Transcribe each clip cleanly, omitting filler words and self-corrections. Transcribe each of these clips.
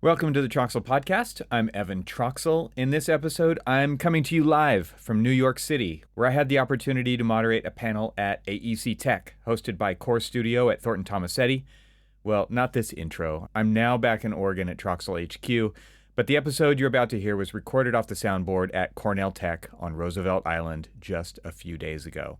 Welcome to the Troxel Podcast. I'm Evan Troxel. In this episode, I'm coming to you live from New York City, where I had the opportunity to moderate a panel at AEC Tech, hosted by Core Studio at Thornton Tomasetti. Well, not this intro. I'm now back in Oregon at Troxel HQ, but the episode you're about to hear was recorded off the soundboard at Cornell Tech on Roosevelt Island just a few days ago.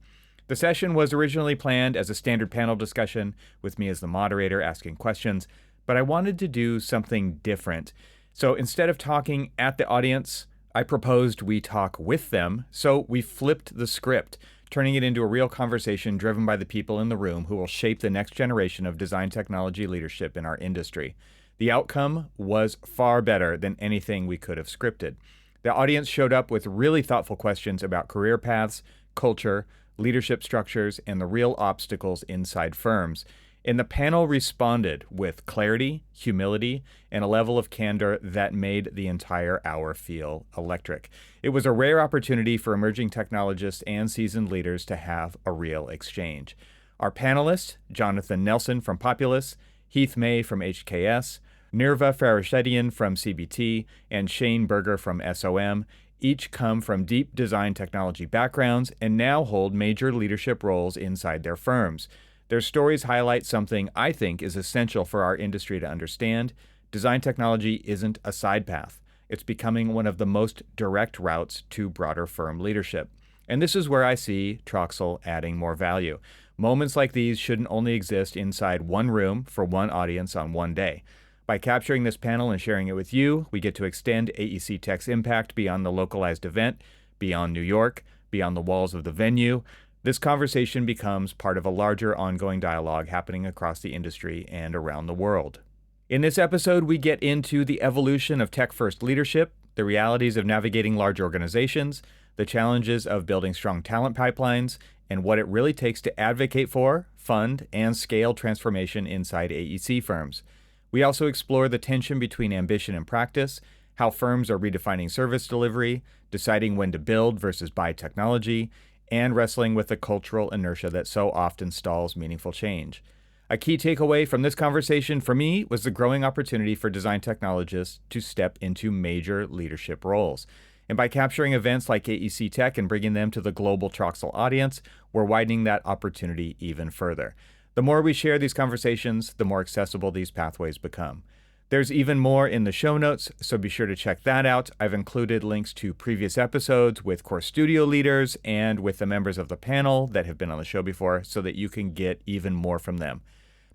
The session was originally planned as a standard panel discussion, with me as the moderator asking questions, but I wanted to do something different. So instead of talking at the audience, I proposed we talk with them. So we flipped the script, turning it into a real conversation driven by the people in the room who will shape the next generation of design technology leadership in our industry. The outcome was far better than anything we could have scripted. The audience showed up with really thoughtful questions about career paths, culture, leadership structures, and the real obstacles inside firms. And the panel responded with clarity, humility, and a level of candor that made the entire hour feel electric. It was a rare opportunity for emerging technologists and seasoned leaders to have a real exchange. Our panelists, Jonathan Nelson from Populous, Heath May from HKS, Nirva Fereshetian from CBT, and Shane Berger from SOM, each come from deep design technology backgrounds and now hold major leadership roles inside their firms. Their stories highlight something I think is essential for our industry to understand. Design technology isn't a side path. It's becoming one of the most direct routes to broader firm leadership. And this is where I see Troxel adding more value. Moments like these shouldn't only exist inside one room for one audience on one day. By capturing this panel and sharing it with you, we get to extend AEC Tech's impact beyond the localized event, beyond New York, beyond the walls of the venue. This conversation becomes part of a larger ongoing dialogue happening across the industry and around the world. In this episode, we get into the evolution of tech-first leadership, the realities of navigating large organizations, the challenges of building strong talent pipelines, and what it really takes to advocate for, fund, and scale transformation inside AEC firms. We also explore the tension between ambition and practice, how firms are redefining service delivery, deciding when to build versus buy technology, and wrestling with the cultural inertia that so often stalls meaningful change. A key takeaway from this conversation for me was the growing opportunity for design technologists to step into major leadership roles. And by capturing events like AEC Tech and bringing them to the global Troxel audience, we're widening that opportunity even further. The more we share these conversations, the more accessible these pathways become. There's even more in the show notes, so be sure to check that out. I've included links to previous episodes with Core Studio leaders and with the members of the panel that have been on the show before so that you can get even more from them.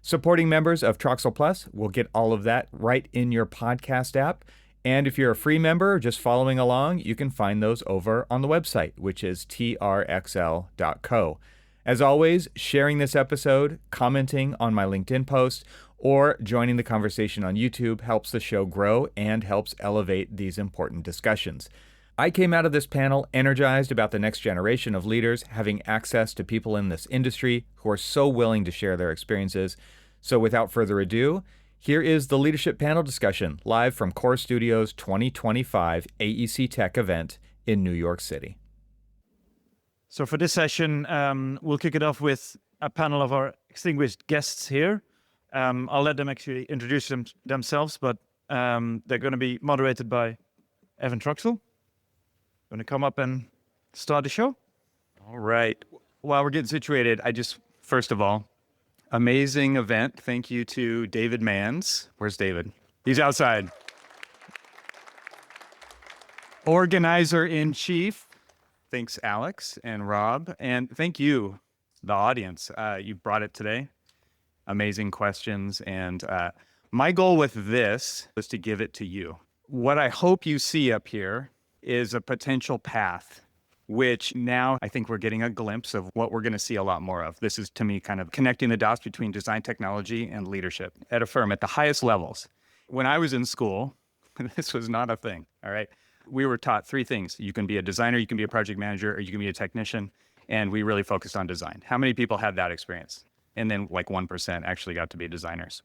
Supporting members of Troxel Plus will get all of that right in your podcast app. And if you're a free member just following along, you can find those over on the website, which is trxl.co. As always, sharing this episode, commenting on my LinkedIn post, or joining the conversation on YouTube helps the show grow and helps elevate these important discussions. I came out of this panel energized about the next generation of leaders having access to people in this industry who are so willing to share their experiences. So without further ado, here is the leadership panel discussion live from Core Studio's 2025 AEC Tech event in New York City. So for this session, we'll kick it off with a panel of our distinguished guests here. I'll let them actually introduce themselves, but they're going to be moderated by Evan Troxel. Going to come up and start the show. All right. While we're getting situated, first of all, amazing event. Thank you to David Manns. Where's David? He's outside. Organizer-in-chief. Thanks, Alex and Rob. And thank you, the audience. You brought it today. Amazing questions. And my goal with this was to give it to you. What I hope you see up here is a potential path, which now I think we're getting a glimpse of what we're going to see a lot more of. This is, to me, kind of connecting the dots between design technology and leadership at a firm at the highest levels. When I was in school, this was not a thing, all right? We were taught three things. You can be a designer, you can be a project manager, or you can be a technician. And we really focused on design. How many people had that experience? And then like 1% actually got to be designers.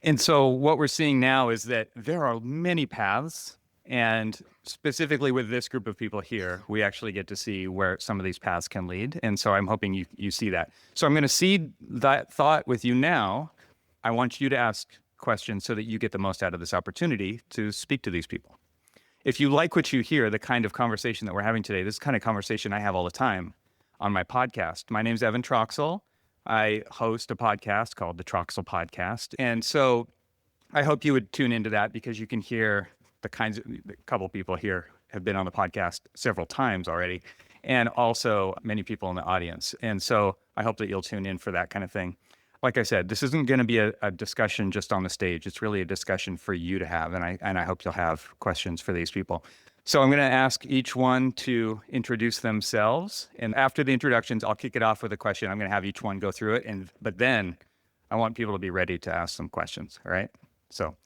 And so what we're seeing now is that there are many paths. And specifically with this group of people here, we actually get to see where some of these paths can lead. And so I'm hoping you see that. So I'm going to seed that thought with you now. I want you to ask questions so that you get the most out of this opportunity to speak to these people. If you like what you hear, the kind of conversation that we're having today, this kind of conversation I have all the time on my podcast. My name's Evan Troxel. I host a podcast called the Troxel Podcast. And so I hope you would tune into that because you can hear the couple people here have been on the podcast several times already, and also many people in the audience. And so I hope that you'll tune in for that kind of thing. Like I said, this isn't going to be a discussion just on the stage. It's really a discussion for you to have, and I hope you'll have questions for these people. So I'm going to ask each one to introduce themselves, and after the introductions, I'll kick it off with a question. I'm going to have each one go through it, but then I want people to be ready to ask some questions, all right? So,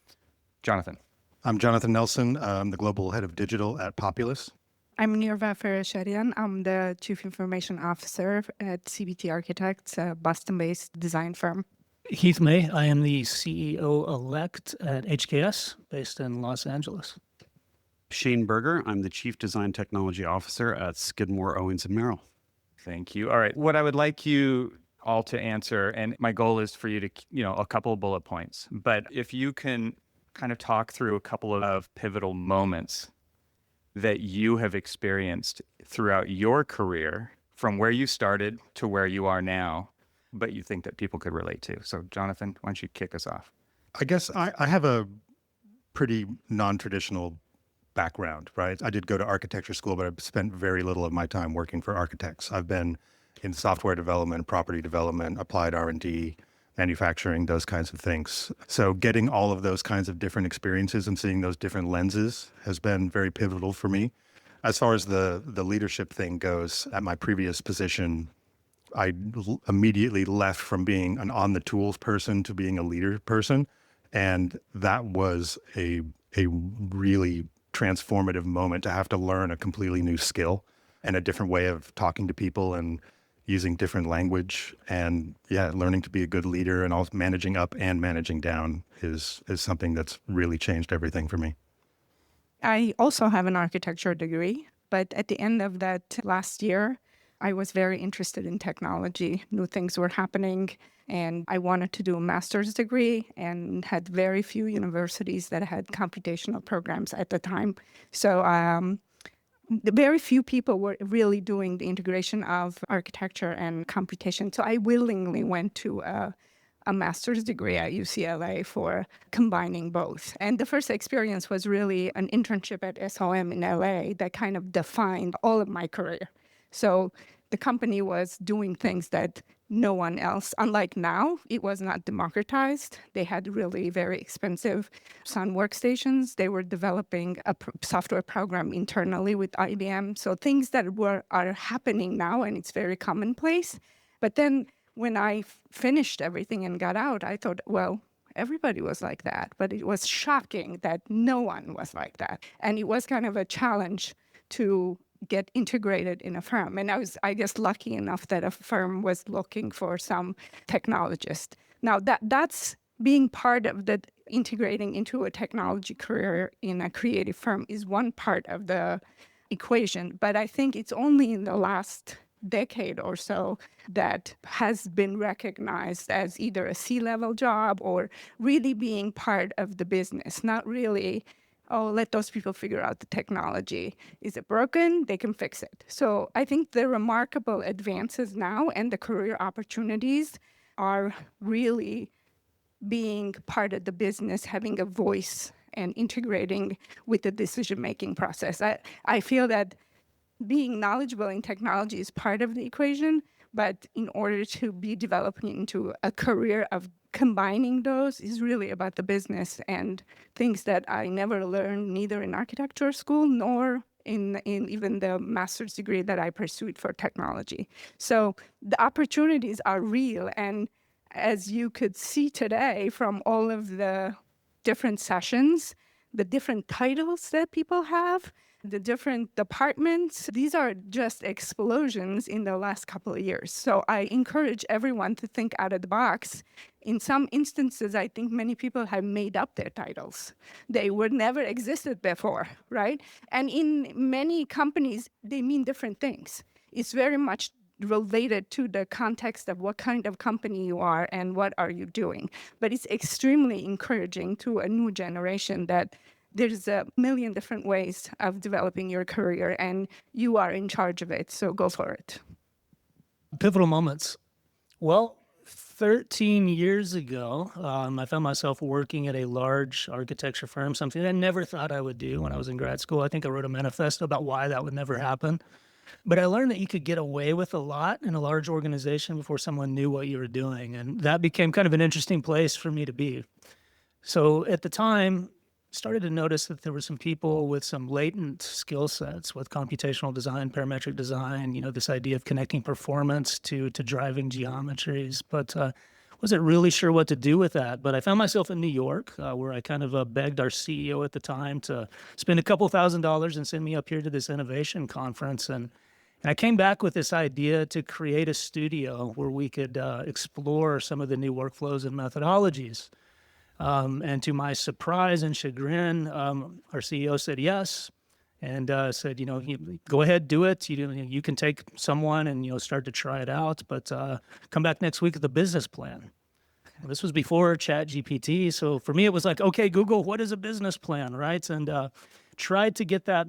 Jonathan. I'm Jonathan Nelson. I'm the Global Head of Digital at Populous. I'm Nirva Fereshetian. I'm the Chief Information Officer at CBT Architects, a Boston-based design firm. Heath May. I am the CEO-elect at HKS, based in Los Angeles. Shane Berger. I'm the Chief Design Technology Officer at Skidmore, Owens & Merrill. Thank you. All right. What I would like you all to answer, and my goal is for you to, a couple of bullet points, but if you can kind of talk through a couple of pivotal moments that you have experienced throughout your career from where you started to where you are now, but you think that people could relate to. So Jonathan, why don't you kick us off? I guess I have a pretty non-traditional background, right? I did go to architecture school, but I've spent very little of my time working for architects. I've been in software development, property development, applied R&D, manufacturing, those kinds of things. So getting all of those kinds of different experiences and seeing those different lenses has been very pivotal for me. As far as the leadership thing goes, at my previous position, I immediately left from being an on-the-tools person to being a leader person. And that was a really transformative moment to have to learn a completely new skill and a different way of talking to people and using different language, and learning to be a good leader and also managing up and managing down is something that's really changed everything for me. I also have an architecture degree, but at the end of that last year, I was very interested in technology. New things were happening, and I wanted to do a master's degree and had very few universities that had computational programs at the time. So very few people were really doing the integration of architecture and computation. So I willingly went to a master's degree at UCLA for combining both. And the first experience was really an internship at SOM in LA that kind of defined all of my career. So the company was doing things that no one else, unlike now, it was not democratized. They had really very expensive Sun workstations. They were developing a software program internally with IBM. So things that are happening now, and it's very commonplace. But then when I finished everything and got out, I thought, well, everybody was like that. But it was shocking that no one was like that. And it was kind of a challenge to get integrated in a firm. And I was, I guess, lucky enough that a firm was looking for some technologist. Now, that's being part of the integrating into a technology career in a creative firm is one part of the equation. But I think it's only in the last decade or so that has been recognized as either a C-level job or really being part of the business, not really let those people figure out the technology. Is it broken? They can fix it. So I think the remarkable advances now and the career opportunities are really being part of the business, having a voice and integrating with the decision-making process. I feel that being knowledgeable in technology is part of the equation, but in order to be developing into a career of combining those is really about the business and things that I never learned neither in architecture school nor in even the master's degree that I pursued for technology. So the opportunities are real. And as you could see today from all of the different sessions, the different titles that people have, the different departments, these are just explosions in the last couple of years. So I encourage everyone to think out of the box. In some instances, I think many people have made up their titles. They were never existed before, right? And in many companies, they mean different things. It's very much related to the context of what kind of company you are and what are you doing. But it's extremely encouraging to a new generation that there's a million different ways of developing your career, and you are in charge of it, so go for it. Pivotal moments. Well, 13 years ago, I found myself working at a large architecture firm, something I never thought I would do when I was in grad school. I think I wrote a manifesto about why that would never happen. But I learned that you could get away with a lot in a large organization before someone knew what you were doing. And that became kind of an interesting place for me to be. So at the time, started to notice that there were some people with some latent skill sets with computational design, parametric design, this idea of connecting performance to driving geometries, but wasn't really sure what to do with that. But I found myself in New York, where I kind of begged our CEO at the time to spend a couple $1,000s and send me up here to this innovation conference. And I came back with this idea to create a studio where we could explore some of the new workflows and methodologies. And to my surprise and chagrin, our CEO said yes, and said, go ahead, do it. You can take someone and start to try it out, but come back next week with a business plan. And this was before ChatGPT, so for me it was like, okay, Google, what is a business plan, right? And tried to get that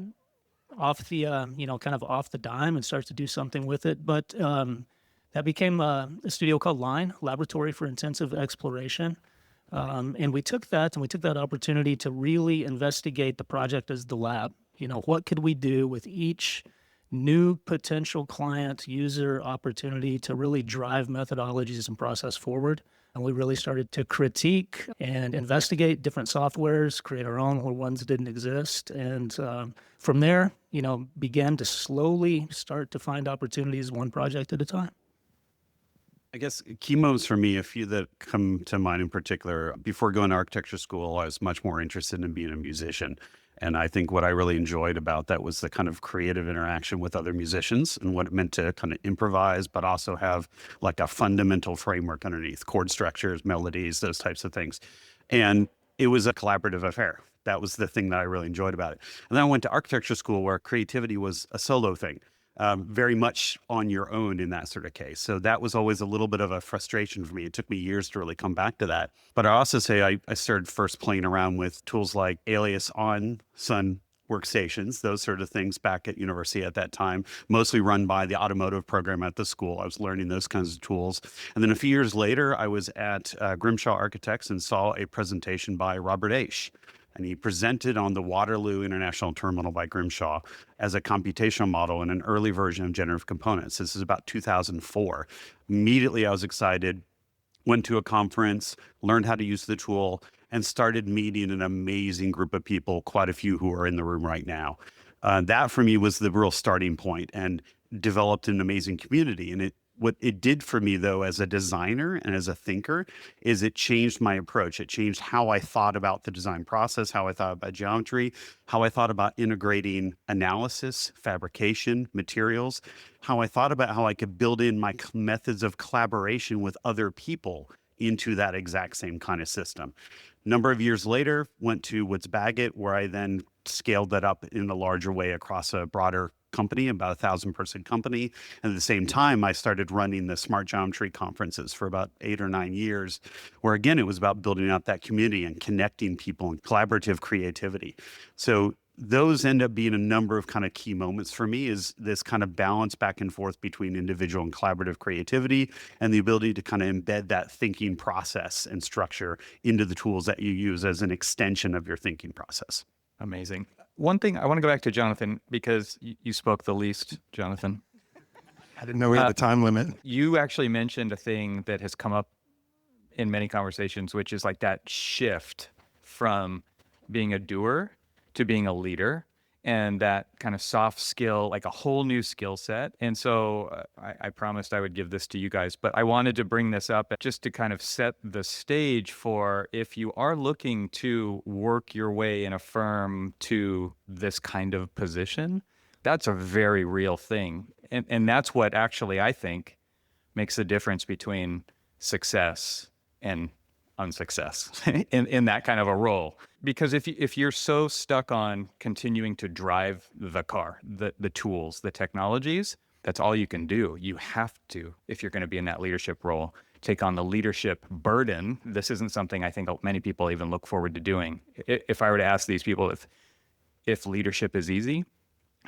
off the kind of off the dime and start to do something with it, but that became a studio called Line, Laboratory for Intensive Exploration. And we took that opportunity to really investigate the project as the lab. What could we do with each new potential client user opportunity to really drive methodologies and process forward? And we really started to critique and investigate different softwares, create our own where ones didn't exist. And from there, began to slowly start to find opportunities one project at a time. I guess key moments for me, a few that come to mind in particular. Before going to architecture school, I was much more interested in being a musician. And I think what I really enjoyed about that was the kind of creative interaction with other musicians and what it meant to kind of improvise, but also have like a fundamental framework underneath, chord structures, melodies, those types of things. And it was a collaborative affair. That was the thing that I really enjoyed about it. And then I went to architecture school where creativity was a solo thing. Very much on your own in that sort of case. So that was always a little bit of a frustration for me. It took me years to really come back to that. But I also say I started first playing around with tools like Alias on Sun workstations, those sort of things back at university at that time, mostly run by the automotive program at the school. I was learning those kinds of tools. And then a few years later, I was at Grimshaw Architects and saw a presentation by Robert Aish. And he presented on the Waterloo International Terminal by Grimshaw as a computational model in an early version of generative components. This is about 2004. Immediately, I was excited, went to a conference, learned how to use the tool, and started meeting an amazing group of people, quite a few who are in the room right now. That, for me, was the real starting point and developed an amazing community. And what it did for me, though, as a designer and as a thinker, is it changed my approach. It changed how I thought about the design process, how I thought about geometry, how I thought about integrating analysis, fabrication, materials, how I thought about how I could build in my methods of collaboration with other people into that exact same kind of system. A number of years later, went to Woods Bagot, where I then scaled that up in a larger way across a broader company, about 1,000-person company. And at the same time, I started running the Smart Geometry conferences for about 8 or 9 years, where again, it was about building out that community and connecting people and collaborative creativity. So those end up being a number of kind of key moments for me, is this kind of balance back and forth between individual and collaborative creativity and the ability to kind of embed that thinking process and structure into the tools that you use as an extension of your thinking process. Amazing. One thing, I want to go back to Jonathan, because you spoke the least, Jonathan. I didn't know we had a time limit. You actually mentioned a thing that has come up in many conversations, which is like that shift from being a doer to being a leader, and that kind of soft skill, like a whole new skill set. And so I promised I would give this to you guys, but I wanted to bring this up just to kind of set the stage for if you are looking to work your way in a firm to this kind of position, that's a very real thing. And that's what actually I think makes the difference between success and unsuccess in that kind of a role. Because if you're so stuck on continuing to drive the car, the tools, the technologies, that's all you can do. You have to, if you're going to be in that leadership role, take on the leadership burden. This isn't something I think many people even look forward to doing. If I were to ask these people if leadership is easy,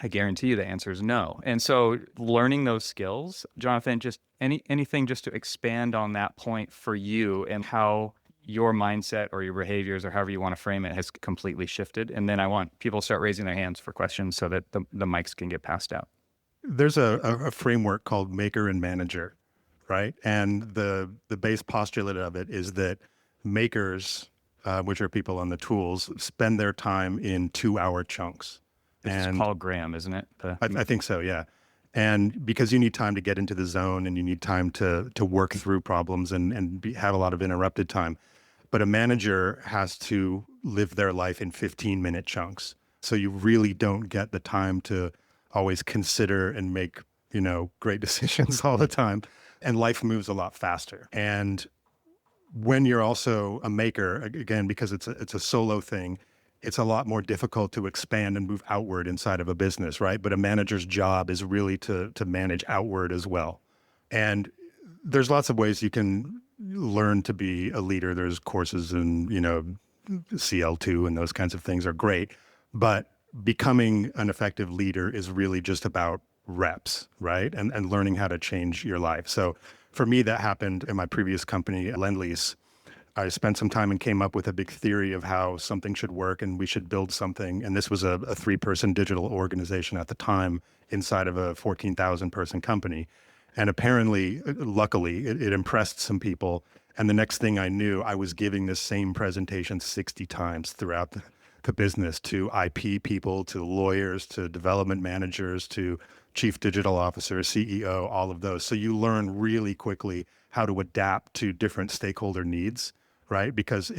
I guarantee you the answer is no. And so learning those skills, Jonathan, just anything just to expand on that point for you and how your mindset or your behaviors or however you want to frame it has completely shifted. And then I want people to start raising their hands for questions so that the mics can get passed out. There's a framework called maker and manager, right? And the base postulate of it is that makers, which are people on the tools, spend their time in 2-hour chunks. It's Paul Graham, isn't it? I think so, yeah. And because you need time to get into the zone and you need time to work through problems and have a lot of interrupted time. But a manager has to live their life in 15-minute chunks. So you really don't get the time to always consider and make, great decisions all the time. And life moves a lot faster. And when you're also a maker, again, because it's a solo thing, it's a lot more difficult to expand and move outward inside of a business, right? But a manager's job is really to manage outward as well. And there's lots of ways you can learn to be a leader. There's courses in, CL2 and those kinds of things are great. But becoming an effective leader is really just about reps, right? And learning how to change your life. So for me, that happened in my previous company, Lend-Lease. I spent some time and came up with a big theory of how something should work and we should build something. And this was a 3-person digital organization at the time inside of a 14,000 person company. And apparently, luckily, it impressed some people. And the next thing I knew, I was giving this same presentation 60 times throughout the business to IP people, to lawyers, to development managers, to chief digital officer, CEO, all of those. So you learn really quickly how to adapt to different stakeholder needs, right? Because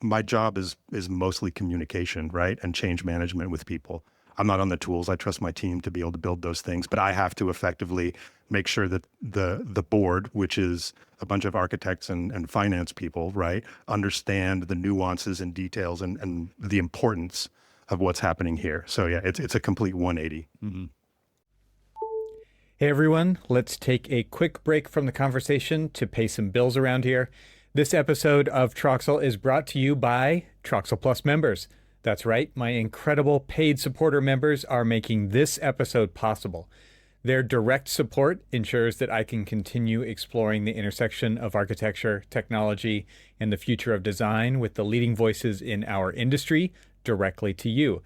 my job is mostly communication, right? And change management with people. I'm not on the tools. I trust my team to be able to build those things, but I have to effectively make sure that the board, which is a bunch of architects and finance people, right, understand the nuances and details and the importance of what's happening here. So yeah, it's a complete 180. Mm-hmm. Hey everyone, let's take a quick break from the conversation to pay some bills around here. This episode of Troxel is brought to you by Troxel Plus members. That's right, my incredible paid supporter members are making this episode possible. Their direct support ensures that I can continue exploring the intersection of architecture, technology, and the future of design with the leading voices in our industry directly to you.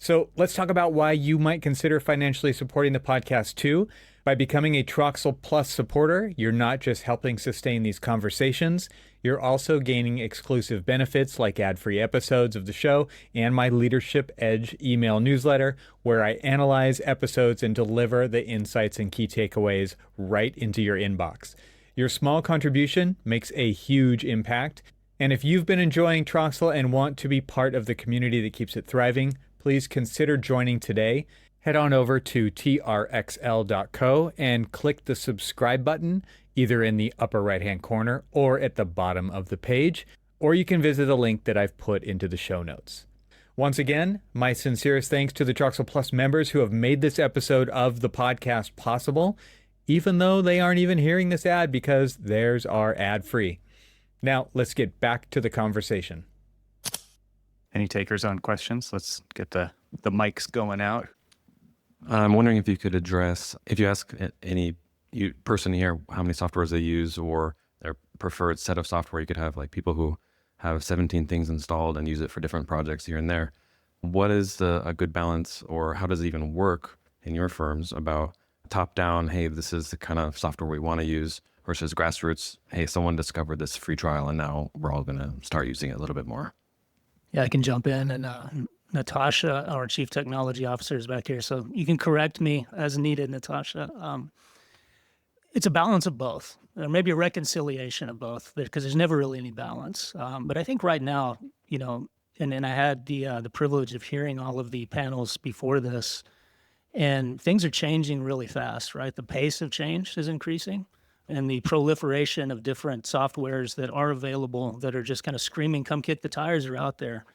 So let's talk about why you might consider financially supporting the podcast too. By becoming a Troxel Plus supporter, you're not just helping sustain these conversations, you're also gaining exclusive benefits like ad-free episodes of the show and my Leadership Edge email newsletter, where I analyze episodes and deliver the insights and key takeaways right into your inbox. Your small contribution makes a huge impact. And if you've been enjoying Troxel and want to be part of the community that keeps it thriving, please consider joining today. Head on over to trxl.co and click the subscribe button either in the upper right-hand corner or at the bottom of the page, or you can visit a link that I've put into the show notes. Once again, my sincerest thanks to the Troxel Plus members who have made this episode of the podcast possible, even though they aren't even hearing this ad because theirs are ad-free. Now, let's get back to the conversation. Any takers on questions? Let's get the mics going out. I'm wondering if you could address, if you ask any person here how many softwares they use or their preferred set of software, you could have like people who have 17 things installed and use it for different projects here and there. What is a good balance, or how does it even work in your firms about top down, hey, this is the kind of software we want to use, versus grassroots, hey, someone discovered this free trial and now we're all going to start using it a little bit more? Yeah, I can jump in. And Natasha, our chief technology officer, is back here, so you can correct me as needed, Natasha. It's a balance of both, or maybe a reconciliation of both, because there's never really any balance. But I think right now, and I had the privilege of hearing all of the panels before this, and things are changing really fast, right? The pace of change is increasing, and the proliferation of different softwares that are available that are just kind of screaming, come kick the tires, are out there.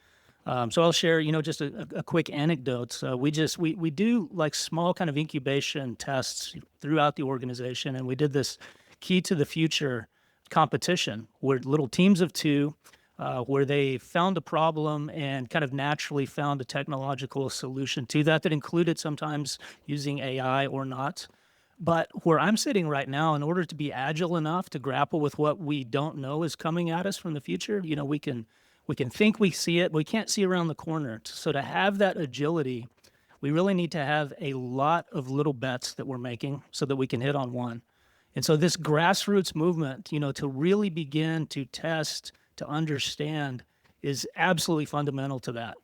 So I'll share, just a quick anecdote. So we do like small kind of incubation tests throughout the organization, and we did this Key to the Future competition where little teams of two, where they found a problem and kind of naturally found a technological solution to that included sometimes using AI or not. But where I'm sitting right now, in order to be agile enough to grapple with what we don't know is coming at us from the future, we can think we see it, but we can't see around the corner. So to have that agility, we really need to have a lot of little bets that we're making so that we can hit on one. And so this grassroots movement, to really begin to test, to understand, is absolutely fundamental to that.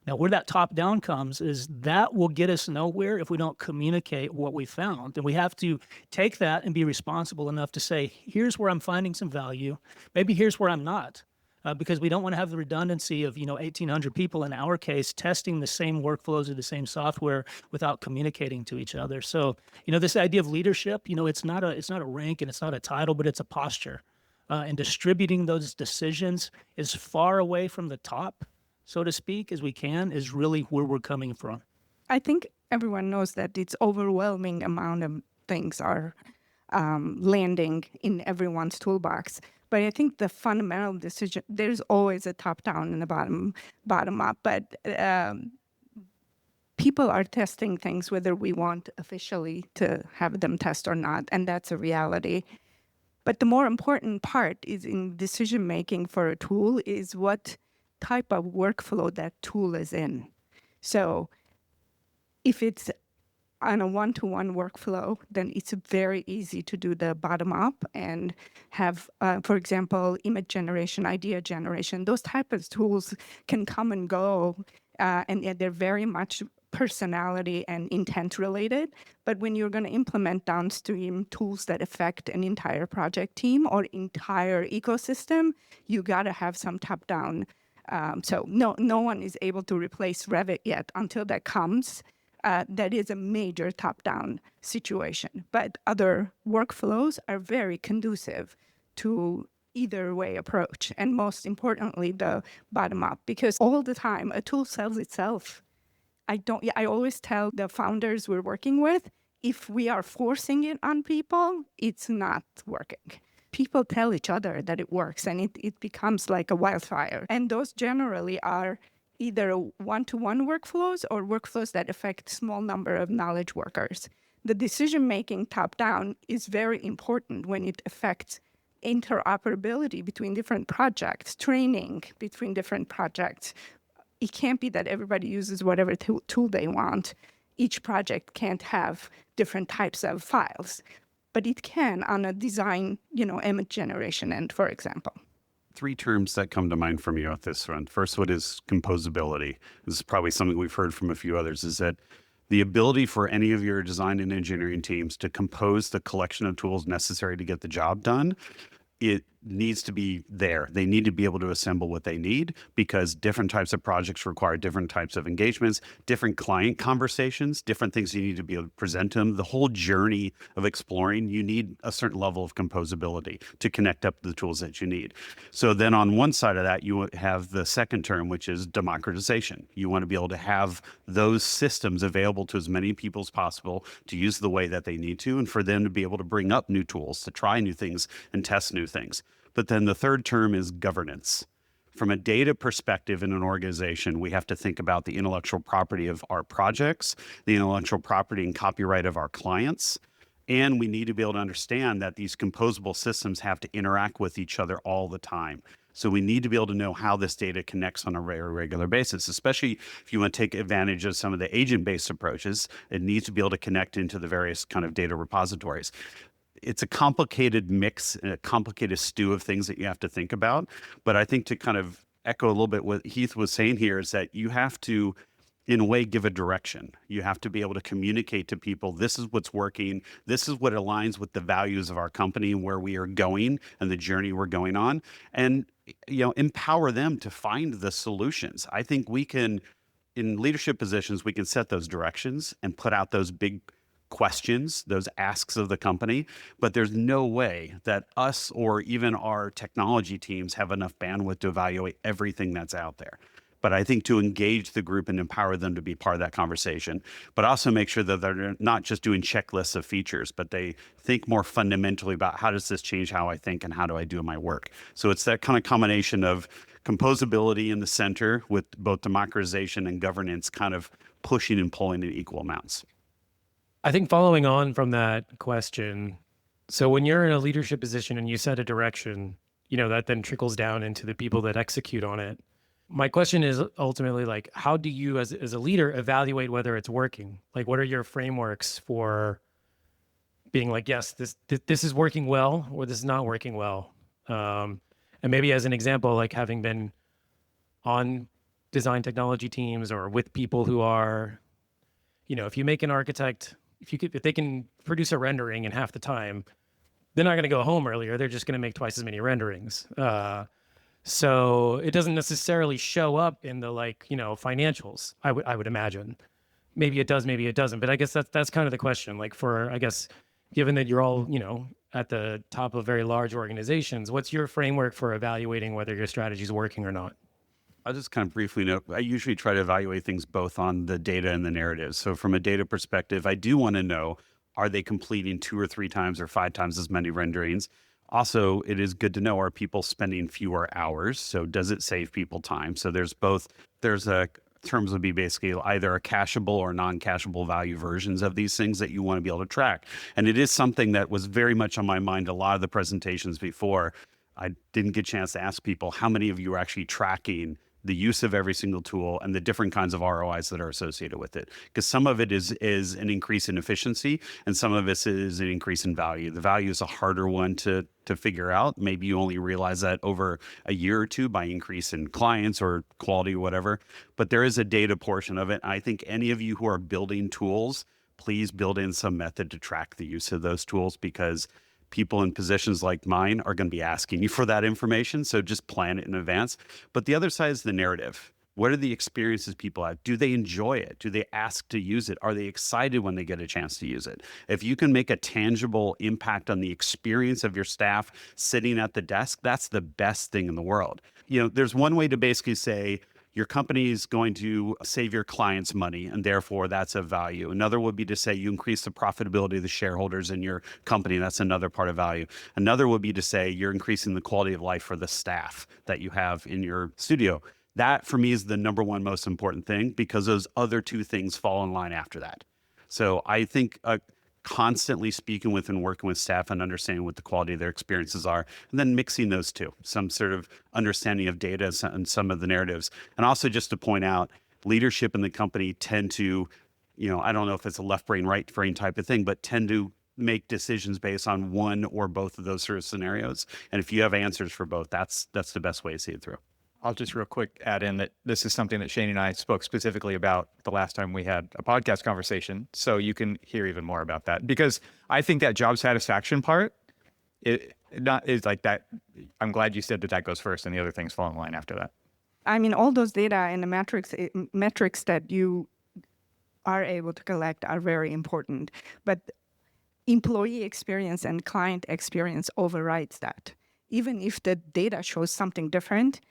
Now, where that top down comes is that will get us nowhere if we don't communicate what we found. And we have to take that and be responsible enough to say, here's where I'm finding some value. Maybe here's where I'm not. Because we don't want to have the redundancy of 1,800 people in our case testing the same workflows or the same software without communicating to each other. So this idea of leadership, it's not a rank and it's not a title, but it's a posture. And distributing those decisions as far away from the top, so to speak, as we can, is really where we're coming from. I think everyone knows that it's overwhelming amount of things are landing in everyone's toolbox. But I think the fundamental decision, there's always a top down and a bottom up. But people are testing things whether we want officially to have them test or not. And that's a reality. But the more important part is in decision making for a tool is what type of workflow that tool is in. So if it's on a one-to-one workflow, then it's very easy to do the bottom-up and have, for example, image generation, idea generation. Those type of tools can come and go, and they're very much personality and intent related. But when you're going to implement downstream tools that affect an entire project team or entire ecosystem, you got to have some top-down. So no one is able to replace Revit yet. Until that comes, that is a major top-down situation. But other workflows are very conducive to either way approach. And most importantly, the bottom-up. Because all the time, a tool sells itself. I always tell the founders we're working with, if we are forcing it on people, it's not working. People tell each other that it works, and it becomes like a wildfire. And those generally are either one-to-one workflows or workflows that affect small number of knowledge workers. The decision-making top-down is very important when it affects interoperability between different projects, training between different projects. It can't be that everybody uses whatever tool they want. Each project can't have different types of files, but it can on a design, image generation end, for example. Three terms that come to mind from you at this front. First one is composability. This is probably something we've heard from a few others, is that the ability for any of your design and engineering teams to compose the collection of tools necessary to get the job done, it needs to be there. They need to be able to assemble what they need because different types of projects require different types of engagements, different client conversations, different things you need to be able to present to them. The whole journey of exploring, you need a certain level of composability to connect up the tools that you need. So then on one side of that, you have the second term, which is democratization. You want to be able to have those systems available to as many people as possible to use the way that they need to, and for them to be able to bring up new tools, to try new things and test new things. But then the third term is governance. From a data perspective in an organization, we have to think about the intellectual property of our projects, the intellectual property and copyright of our clients, and we need to be able to understand that these composable systems have to interact with each other all the time. So we need to be able to know how this data connects on a very regular basis, especially if you want to take advantage of some of the agent-based approaches. It needs to be able to connect into the various kind of data repositories. It's a complicated mix and a complicated stew of things that you have to think about. But I think to kind of echo a little bit what Heath was saying here is that you have to, in a way, give a direction. You have to be able to communicate to people, this is what's working, this is what aligns with the values of our company and where we are going and the journey we're going on, and empower them to find the solutions. I think we can, in leadership positions, we can set those directions and put out those big questions, those asks of the company, but there's no way that us or even our technology teams have enough bandwidth to evaluate everything that's out there. But I think to engage the group and empower them to be part of that conversation, but also make sure that they're not just doing checklists of features, but they think more fundamentally about how does this change how I think and how do I do my work. So it's that kind of combination of composability in the center with both democratization and governance kind of pushing and pulling in equal amounts. I think following on from that question, so when you're in a leadership position and you set a direction, that then trickles down into the people that execute on it. My question is ultimately like, how do you as a leader evaluate whether it's working? Like, what are your frameworks for being like, yes, this is working well, or this is not working well? And maybe as an example, like having been on design technology teams or with people who are, if you make an architect, if they can produce a rendering in half the time, they're not going to go home earlier. They're just going to make twice as many renderings. So it doesn't necessarily show up in the financials, I would imagine. Maybe it does, maybe it doesn't. But I guess that's kind of the question. Like given that you're all, at the top of very large organizations, what's your framework for evaluating whether your strategy is working or not? I'll just kind of briefly note, I usually try to evaluate things both on the data and the narrative. So from a data perspective, I do want to know, are they completing 2 or 3 times or 5 times as many renderings? Also, it is good to know, are people spending fewer hours? So does it save people time? So there's terms would be basically either a cacheable or non-cacheable value versions of these things that you want to be able to track. And it is something that was very much on my mind a lot of the presentations before. I didn't get a chance to ask people how many of you are actually tracking the use of every single tool and the different kinds of ROIs that are associated with it. Because some of it is an increase in efficiency and some of it is an increase in value. The value is a harder one to figure out. Maybe you only realize that over a year or two by increase in clients or quality or whatever. But there is a data portion of it. I think any of you who are building tools, please build in some method to track the use of those tools, because people in positions like mine are going to be asking you for that information. So just plan it in advance. But the other side is the narrative. What are the experiences people have? Do they enjoy it? Do they ask to use it? Are they excited when they get a chance to use it? If you can make a tangible impact on the experience of your staff sitting at the desk, that's the best thing in the world. There's one way to basically say, your company is going to save your clients money, and therefore that's of value. Another would be to say you increase the profitability of the shareholders in your company. That's another part of value. Another would be to say you're increasing the quality of life for the staff that you have in your studio. That, for me, is the number one most important thing, because those other 2 things fall in line after that. So I think constantly speaking with and working with staff and understanding what the quality of their experiences are, and then mixing those two, some sort of understanding of data and some of the narratives. And also just to point out, leadership in the company tend to, I don't know if it's a left brain, right brain type of thing, but tend to make decisions based on one or both of those sort of scenarios. And if you have answers for both, that's the best way to see it through. I'll just real quick add in that this is something that Shane and I spoke specifically about the last time we had a podcast conversation. So you can hear even more about that, because I think that job satisfaction part, is like that. I'm glad you said that goes first and the other things fall in line after that. I mean, all those data and the metrics that you are able to collect are very important, but employee experience and client experience overrides that. Even if the data shows something different,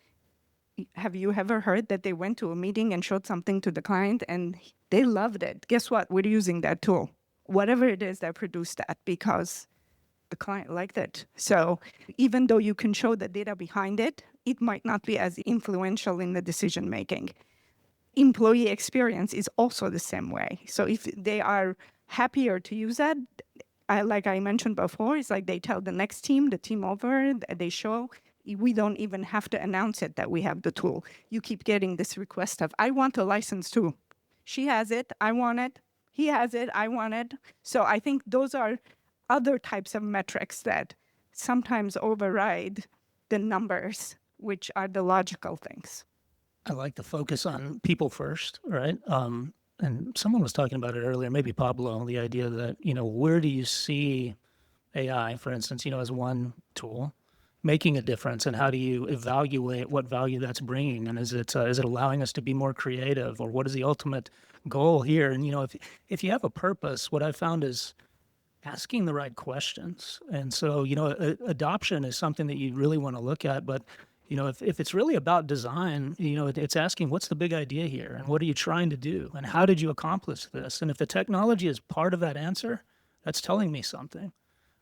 have you ever heard that they went to a meeting and showed something to the client and they loved it? Guess what? We're using that tool. Whatever it is that produced that, because the client liked it. So even though you can show the data behind it, it might not be as influential in the decision making. Employee experience is also the same way. So if they are happier to use that, like I mentioned before, it's like they tell the next team, the team over, they show. We don't even have to announce it that we have the tool. You keep getting this request of, I want a license too. She has it, I want it. He has it, I want it. So I think those are other types of metrics that sometimes override the numbers, which are the logical things. I like the focus on people first, right? And someone was talking about it earlier, maybe Pablo, the idea that, where do you see AI, for instance, as one tool making a difference, and how do you evaluate what value that's bringing? And is it allowing us to be more creative, or what is the ultimate goal here? And, if you have a purpose, what I've found is asking the right questions. And so, adoption is something that you really want to look at, but If it's really about design, it's asking what's the big idea here and what are you trying to do and how did you accomplish this? And if the technology is part of that answer, that's telling me something.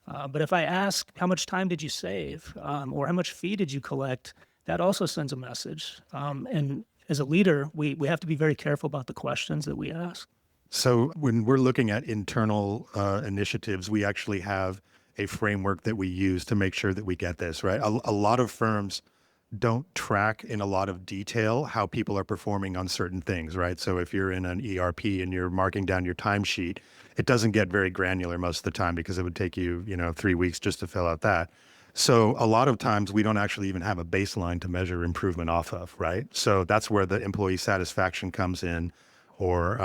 But if I ask how much time did you save or how much fee did you collect, that also sends a message. And as a leader, we have to be very careful about the questions that we ask. So when we're looking at internal initiatives, we actually have a framework that we use to make sure that we get this, right? A lot of firms don't track in a lot of detail how people are performing on certain things, right? So if you're in an ERP and you're marking down your timesheet, it doesn't get very granular most of the time because it would take you, 3 weeks just to fill out that. So a lot of times we don't actually even have a baseline to measure improvement off of, right? So that's where the employee satisfaction comes in, or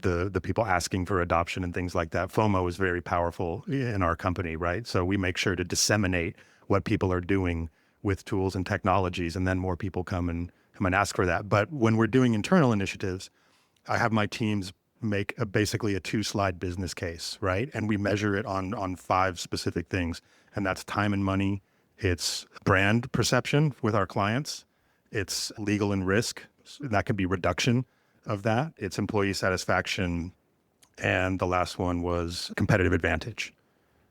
the people asking for adoption and things like that. FOMO is very powerful in our company, right? So we make sure to disseminate what people are doing with tools and technologies, and then more people come and ask for that. But when we're doing internal initiatives, I have my teams make basically a 2-slide business case, right? And we measure it on 5 specific things. And that's time and money. It's brand perception with our clients. It's legal and risk. That could be reduction of that. It's employee satisfaction. And the last one was competitive advantage.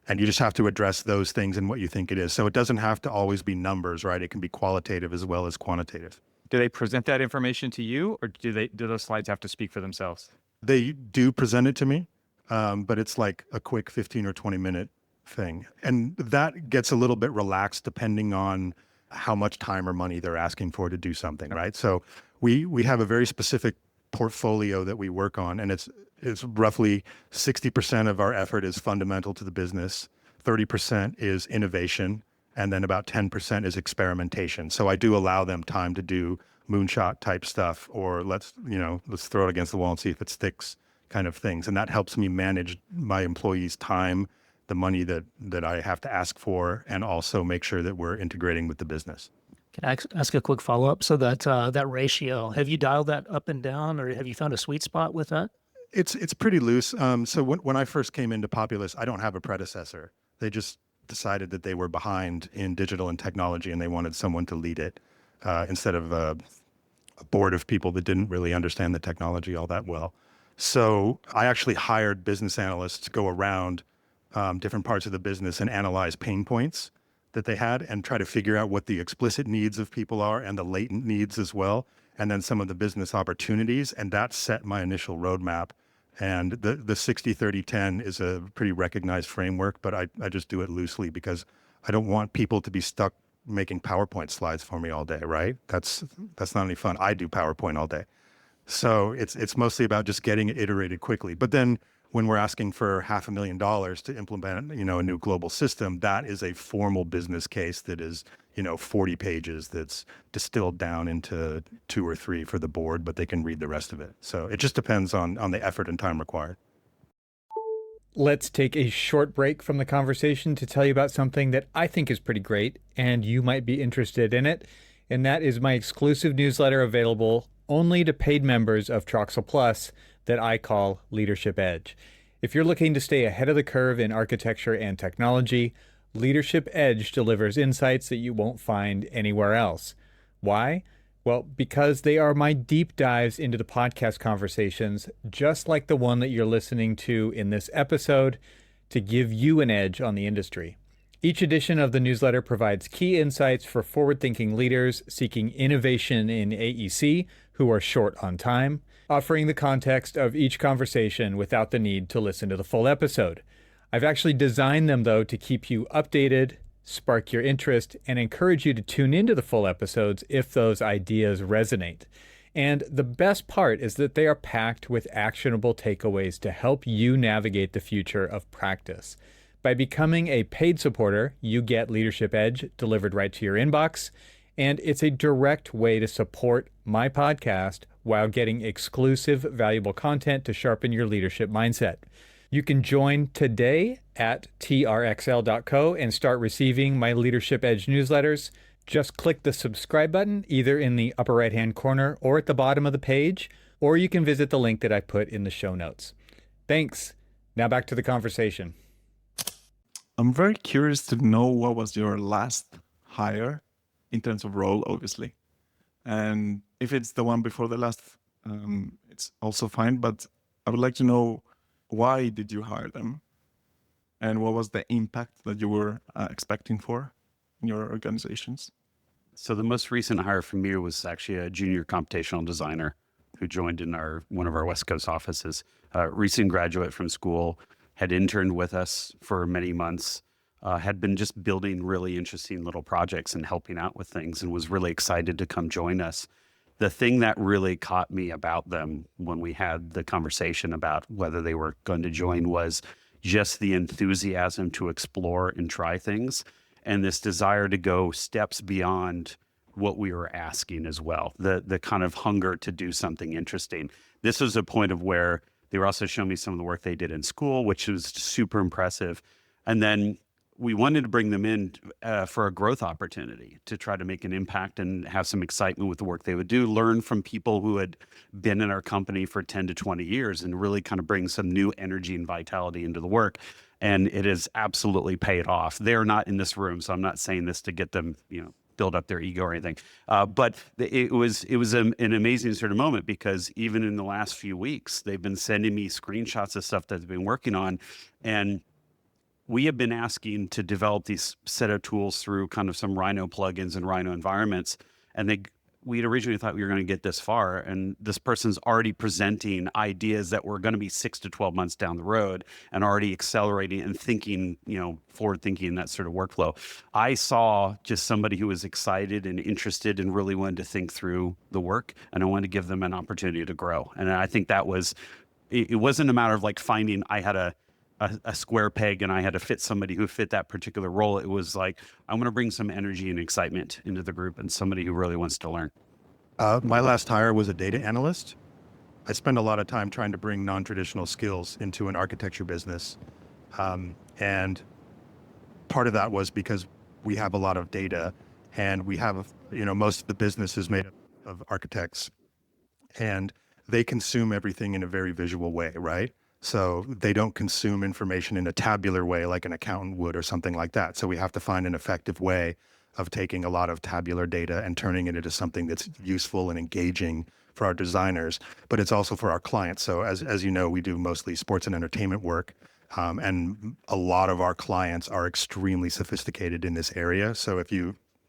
And you just have to address those things and what you think it is. So it doesn't have to always be numbers, right? It can be qualitative as well as quantitative. Do they present that information to you, or do those slides have to speak for themselves? They do present it to me, but it's like a quick 15 or 20 minute thing. And that gets a little bit relaxed depending on how much time or money they're asking for to do something, right? So we have a very specific portfolio that we work on, and it's roughly 60% of our effort is fundamental to the business, 30% is innovation, and then about 10% is experimentation. So I do allow them time to do moonshot type stuff, or let's throw it against the wall and see if it sticks kind of things. And that helps me manage my employees' time, the money that I have to ask for, and also make sure that we're integrating with the business. Can I ask a quick follow-up? So that ratio, have you dialed that up and down, or have you found a sweet spot with that? It's pretty loose. So when I first came into Populous, I don't have a predecessor. They just decided that they were behind in digital and technology, and they wanted someone to lead it instead of a board of people that didn't really understand the technology all that well. So I actually hired business analysts to go around different parts of the business and analyze pain points that they had and try to figure out what the explicit needs of people are and the latent needs as well, and then some of the business opportunities. And that set my initial roadmap. And the 60-30-10 is a pretty recognized framework, but I just do it loosely because I don't want people to be stuck making PowerPoint slides for me all day, right? That's not any fun. I do PowerPoint all day. So it's mostly about just getting it iterated quickly. But then when we're asking for $500,000 to implement, a new global system, that is a formal business case that is, 40 pages that's distilled down into 2 or 3 for the board, but they can read the rest of it. So it just depends on the effort and time required. Let's take a short break from the conversation to tell you about something that I think is pretty great, and you might be interested in it. And that is my exclusive newsletter available only to paid members of Troxel Plus that I call Leadership Edge. If you're looking to stay ahead of the curve in architecture and technology, Leadership Edge delivers insights that you won't find anywhere else. Why? Well, because they are my deep dives into the podcast conversations, just like the one that you're listening to in this episode, to give you an edge on the industry. Each edition of the newsletter provides key insights for forward-thinking leaders seeking innovation in AEC who are short on time, offering the context of each conversation without the need to listen to the full episode. I've actually designed them, though, to keep you updated, spark your interest, and encourage you to tune into the full episodes if those ideas resonate. And the best part is that they are packed with actionable takeaways to help you navigate the future of practice. By becoming a paid supporter, you get Leadership Edge delivered right to your inbox, and it's a direct way to support my podcast while getting exclusive, valuable content to sharpen your leadership mindset. You can join today at trxl.co and start receiving my Leadership Edge newsletters. Just click the subscribe button either in the upper right-hand corner or at the bottom of the page, or you can visit the link that I put in the show notes. Thanks. Now back to the conversation. I'm very curious to know what was your last hire in terms of role, obviously. And if it's the one before the last, it's also fine. But I would like to know, why did you hire them? And what was the impact that you were expecting for in your organizations? So the most recent hire from me was actually a junior computational designer who joined in one of our West Coast offices. Recent graduate from school, had interned with us for many months, had been just building really interesting little projects and helping out with things, and was really excited to come join us. The thing that really caught me about them when we had the conversation about whether they were going to join was just the enthusiasm to explore and try things, and this desire to go steps beyond what we were asking as well. The kind of hunger to do something interesting. This was a point of where they were also showing me some of the work they did in school, which was super impressive. And then we wanted to bring them in for a growth opportunity to try to make an impact and have some excitement with the work they would do, learn from people who had been in our company for 10 to 20 years and really kind of bring some new energy and vitality into the work. And it has absolutely paid off. They're not in this room, so I'm not saying this to get them, build up their ego or anything. But it was an amazing sort of moment, because even in the last few weeks, they've been sending me screenshots of stuff that they've been working on. And we have been asking to develop these set of tools through kind of some Rhino plugins and Rhino environments. And we'd originally thought we were going to get this far, and this person's already presenting ideas that were going to be 6 to 12 months down the road, and already accelerating and thinking, forward thinking, that sort of workflow. I saw just somebody who was excited and interested and really wanted to think through the work, and I wanted to give them an opportunity to grow. And I think that was, it wasn't a matter of like finding I had a square peg and I had to fit somebody who fit that particular role. It was like, I'm going to bring some energy and excitement into the group, and somebody who really wants to learn. My last hire was a data analyst. I spend a lot of time trying to bring non-traditional skills into an architecture business. And part of that was because we have a lot of data, and we have, most of the business is made up of architects, and they consume everything in a very visual way, right? So they don't consume information in a tabular way like an accountant would or something like that. So we have to find an effective way of taking a lot of tabular data and turning it into something that's useful and engaging for our designers, but it's also for our clients. So as you know, we do mostly sports and entertainment work, and a lot of our clients are extremely sophisticated in this area. So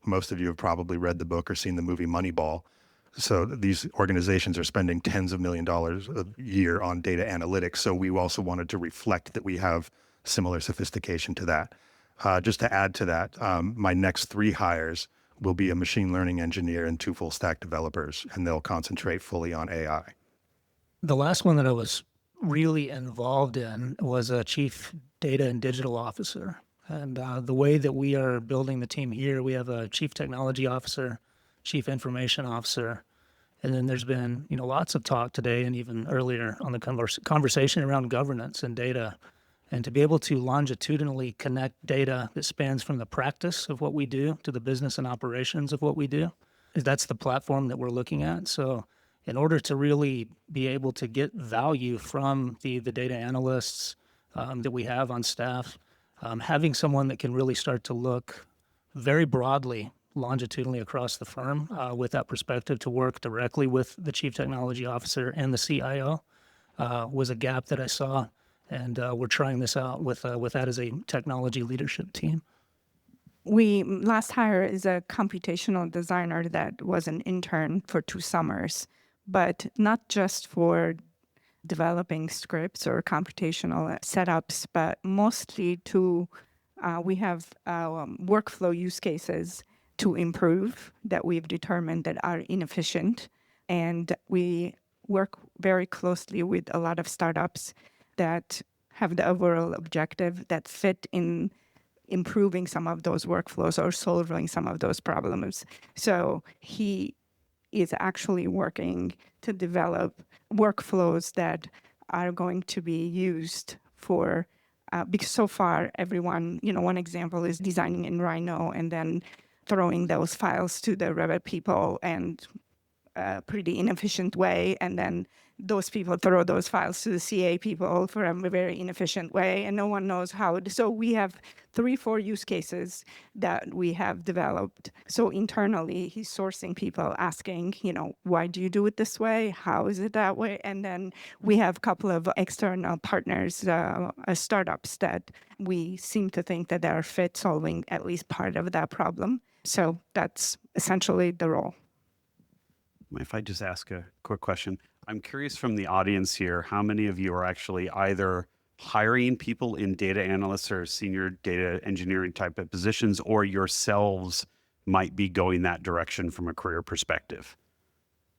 most of you have probably read the book or seen the movie Moneyball. So these organizations are spending tens of $millions a year on data analytics. So we also wanted to reflect that we have similar sophistication to that. Just to add to that, my next 3 hires will be a machine learning engineer and 2 full stack developers, and they'll concentrate fully on AI. The last one that I was really involved in was a chief data and digital officer. And the way that we are building the team here, we have a chief technology officer, chief information officer, and then there's been lots of talk today and even earlier on the conversation around governance and data, and to be able to longitudinally connect data that spans from the practice of what we do to the business and operations of what we do. That's the platform that we're looking at. So in order to really be able to get value from the data analysts that we have on staff, having someone that can really start to look very broadly longitudinally across the firm with that perspective to work directly with the chief technology officer and the CIO was a gap that I saw, and we're trying this out with that as a technology leadership team. Last hire is a computational designer that was an intern for 2 summers, but not just for developing scripts or computational setups, but mostly we have workflow use cases to improve that we've determined that are inefficient. And we work very closely with a lot of startups that have the overall objective that fit in improving some of those workflows or solving some of those problems. So he is actually working to develop workflows that are going to be used for, because so far everyone, one example is designing in Rhino and then throwing those files to the Revit people and a pretty inefficient way, and then those people throw those files to the CA people for a very inefficient way, and no one knows how. So we have 3-4 use cases that we have developed. So internally, he's sourcing people, asking, why do you do it this way? How is it that way? And then we have a couple of external partners, startups that we seem to think that they are fit solving at least part of that problem. So that's essentially the role. If I just ask a quick question, I'm curious from the audience here, how many of you are actually either hiring people in data analysts or senior data engineering type of positions, or yourselves might be going that direction from a career perspective?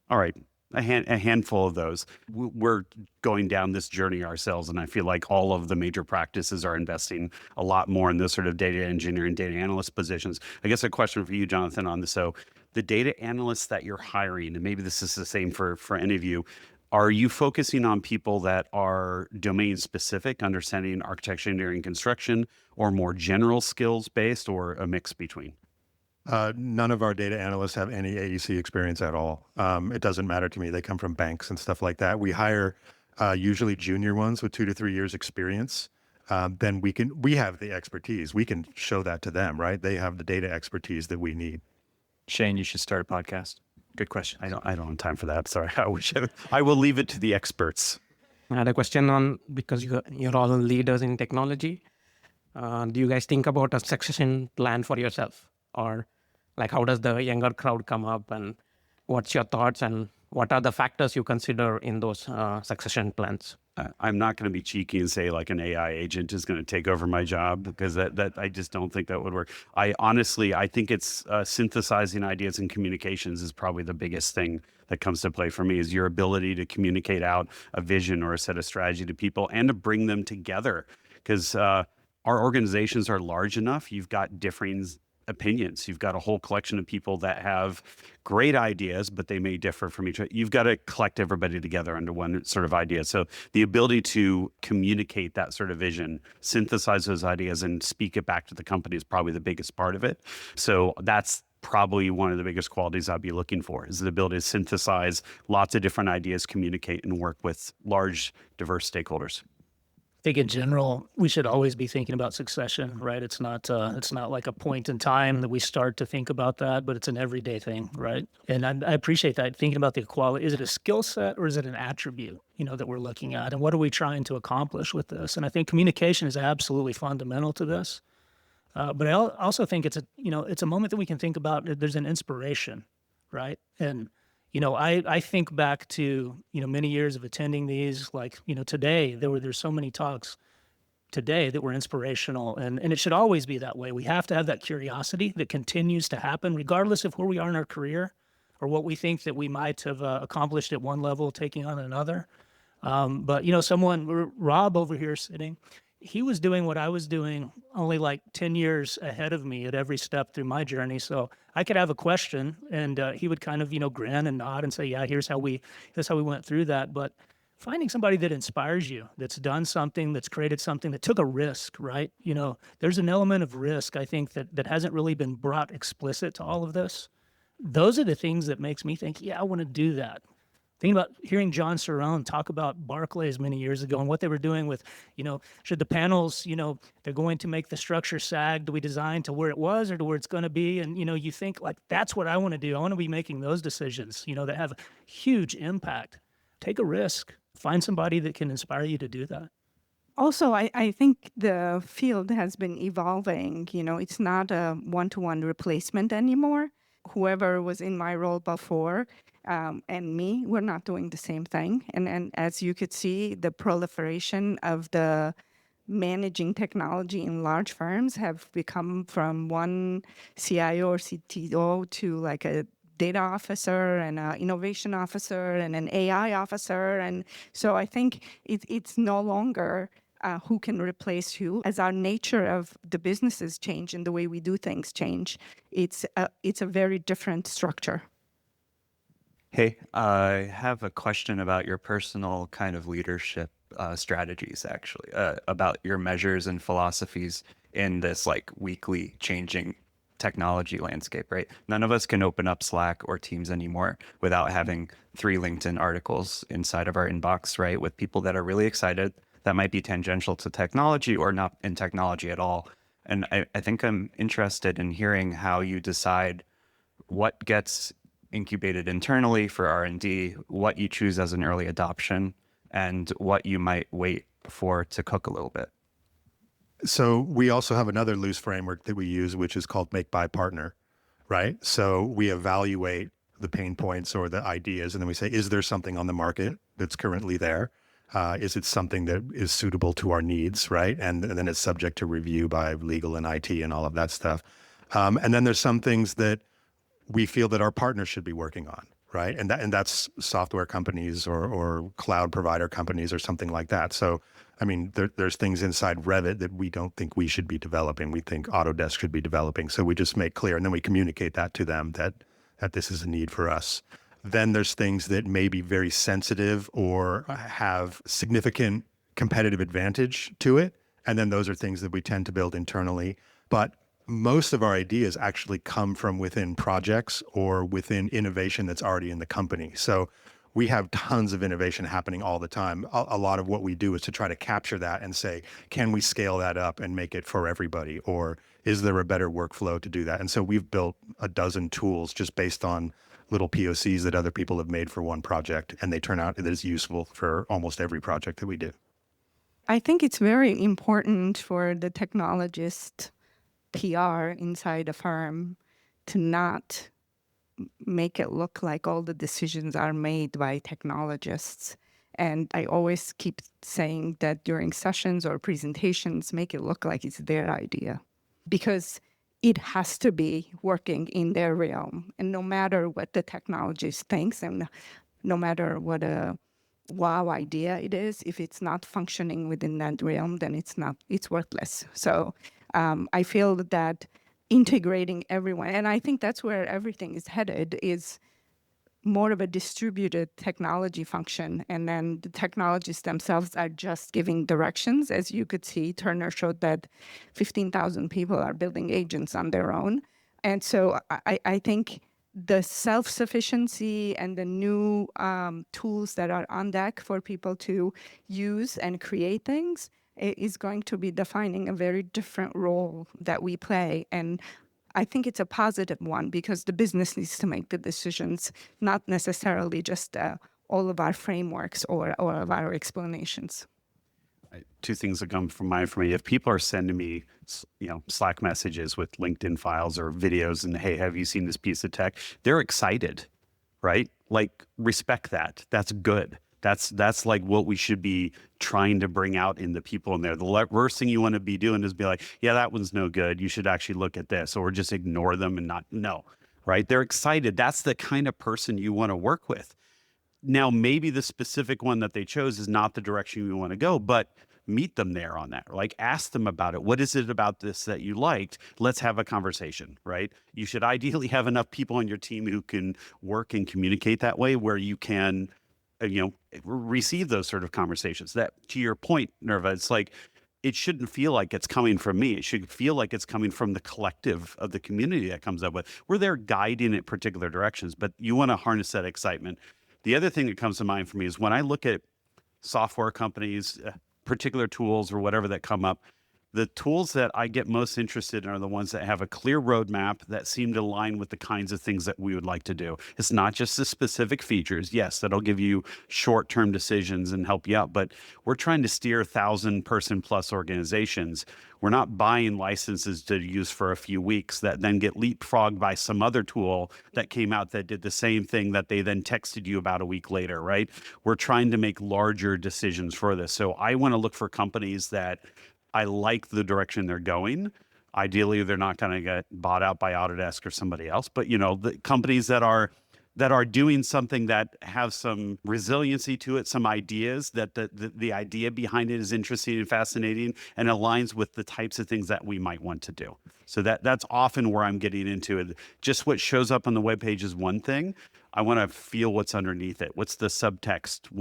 All right, a handful of those. We're going down this journey ourselves, and I feel like all of the major practices are investing a lot more in this sort of data engineering, data analyst positions. I guess a question for you, Jonathan, on this. So the data analysts that you're hiring, and maybe this is the same for any of you, are you focusing on people that are domain specific, understanding architecture, engineering, construction, or more general skills based, or a mix between? None of our data analysts have any AEC experience at all. It doesn't matter to me. They come from banks and stuff like that. We hire usually junior ones with 2 to 3 years experience. Then we have the expertise. We can show that to them, right? They have the data expertise that we need. Shane, you should start a podcast. Good question. I don't have time for that. Sorry. I will leave it to the experts. I had a question on, because you're all leaders in technology. Do you guys think about a succession plan for yourself? Or like, how does the younger crowd come up, and what's your thoughts, and what are the factors you consider in those succession plans? I'm not going to be cheeky and say like an AI agent is going to take over my job, because that I just don't think that would work. I think it's synthesizing ideas and communications is probably the biggest thing that comes to play for me, is your ability to communicate out a vision or a set of strategy to people and to bring them together. Because our organizations are large enough, you've got differing opinions. You've got a whole collection of people that have great ideas, but they may differ from each other. You've got to collect everybody together under one sort of idea. So the ability to communicate that sort of vision, synthesize those ideas, and speak it back to the company is probably the biggest part of it. So that's probably one of the biggest qualities I'd be looking for, is the ability to synthesize lots of different ideas, communicate, and work with large, diverse stakeholders. I think in general, we should always be thinking about succession, right? It's not like a point in time that we start to think about that, but it's an everyday thing, right? And I appreciate that, thinking about the equality. Is it a skill set or is it an attribute, that we're looking at? And what are we trying to accomplish with this? And I think communication is absolutely fundamental to this. But I also think it's a moment that we can think about. There's an inspiration, right? And I think back to, many years of attending these, like, today, there's so many talks today that were inspirational, and it should always be that way. We have to have that curiosity that continues to happen, regardless of where we are in our career or what we think that we might have accomplished at one level, taking on another. But, Rob over here sitting, he was doing what I was doing, only like 10 years ahead of me at every step through my journey. So I could have a question, and he would kind of, grin and nod and say, yeah, here's how we went through that. But finding somebody that inspires you, that's done something, that's created something, that took a risk, right? There's an element of risk, I think, that hasn't really been brought explicit to all of this. Those are the things that makes me think, yeah, I want to do that. Think about hearing John Cerrone talk about Barclays many years ago and what they were doing with, should the panels, they're going to make the structure sag, do we design to where it was or to where it's going to be? And, you think, like, that's what I want to do. I want to be making those decisions, that have huge impact. Take a risk. Find somebody that can inspire you to do that. Also, I think the field has been evolving. It's not a one-to-one replacement anymore. Whoever was in my role before and me, we're not doing the same thing. And as you could see, the proliferation of the managing technology in large firms have become from one CIO or CTO to like a data officer and an innovation officer and an AI officer. And so I think it's no longer who can replace who. As our nature of the businesses change and the way we do things change, it's a very different structure. Hey, I have a question about your personal kind of leadership strategies, actually, about your measures and philosophies in this like weekly changing technology landscape, right? None of us can open up Slack or Teams anymore without having 3 LinkedIn articles inside of our inbox, right? With people that are really excited, that might be tangential to technology or not in technology at all. And I think I'm interested in hearing how you decide what gets incubated internally for R&D, what you choose as an early adoption, and what you might wait for to cook a little bit. So we also have another loose framework that we use, which is called make, buy, partner, right? So we evaluate the pain points or the ideas, and then we say, is there something on the market that's currently there? Is it something that is suitable to our needs, right? And then it's subject to review by legal and IT and all of that stuff. And then there's some things that we feel that our partners should be working on, right? And that's software companies or cloud provider companies or something like that. So, I mean, there's things inside Revit that we don't think we should be developing. We think Autodesk should be developing. So we just make clear, and then we communicate that to them that this is a need for us. Then there's things that may be very sensitive or have significant competitive advantage to it. And then those are things that we tend to build internally. But most of our ideas actually come from within projects or within innovation that's already in the company. So we have tons of innovation happening all the time. A lot of what we do is to try to capture that and say, can we scale that up and make it for everybody? Or is there a better workflow to do that? And so we've built a dozen tools just based on little POCs that other people have made for one project, and they turn out that is useful for almost every project that we do. I think it's very important for the technologist PR inside a firm to not make it look like all the decisions are made by technologists. And I always keep saying that during sessions or presentations, make it look like it's their idea, because it has to be working in their realm. And no matter what the technologist thinks, and no matter what a wow idea it is, if it's not functioning within that realm, then it's worthless. So I feel that integrating everyone, and I think that's where everything is headed, is more of a distributed technology function. And then the technologists themselves are just giving directions. As you could see, Turner showed that 15,000 people are building agents on their own. And so I think the self-sufficiency and the new tools that are on deck for people to use and create things is going to be defining a very different role that we play. And I think it's a positive one, because the business needs to make the decisions, not necessarily just all of our frameworks or of our explanations. Two things that come from mind for me. If people are sending me, Slack messages with LinkedIn files or videos and, hey, have you seen this piece of tech? They're excited, right? Like, respect that. That's good. That's like what we should be trying to bring out in the people in there. The worst thing you want to be doing is be like, yeah, that one's no good. You should actually look at this, or just ignore them and not know, right? They're excited. That's the kind of person you want to work with. Now, maybe the specific one that they chose is not the direction you want to go, but meet them there on that. Like, ask them about it. What is it about this that you liked? Let's have a conversation, right? You should ideally have enough people on your team who can work and communicate that way, where you can receive those sort of conversations. That, to your point, Nirva, it's like, it shouldn't feel like it's coming from me. It should feel like it's coming from the collective of the community that comes up with. We're there guiding it particular directions, but you want to harness that excitement. The other thing that comes to mind for me is when I look at software companies, particular tools or whatever that come up, the tools that I get most interested in are the ones that have a clear roadmap that seem to align with the kinds of things that we would like to do. It's not just the specific features. Yes, that'll give you short-term decisions and help you out, but we're trying to steer 1,000-person plus organizations. We're not buying licenses to use for a few weeks that then get leapfrogged by some other tool that came out that did the same thing that they then texted you about a week later, right? We're trying to make larger decisions for this. So I want to look for companies that I like the direction they're going. Ideally, they're not going to get bought out by Autodesk or somebody else, but the companies that are doing something that have some resiliency to it, some ideas that the idea behind it is interesting and fascinating and aligns with the types of things that we might want to do. So that's often where I'm getting into it. Just what shows up on the webpage is one thing. I want to feel what's underneath it. What's the subtext?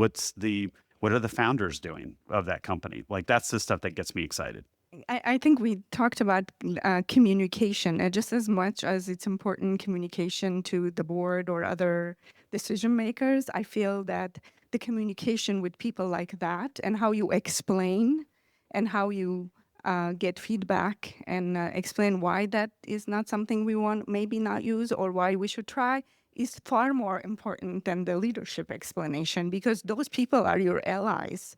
What are the founders doing of that company? Like, that's the stuff that gets me excited. I think we talked about communication, just as much as it's important communication to the board or other decision makers. I feel that the communication with people like that and how you explain and how you get feedback and explain why that is not something we want, maybe not use, or why we should try is far more important than the leadership explanation, because those people are your allies,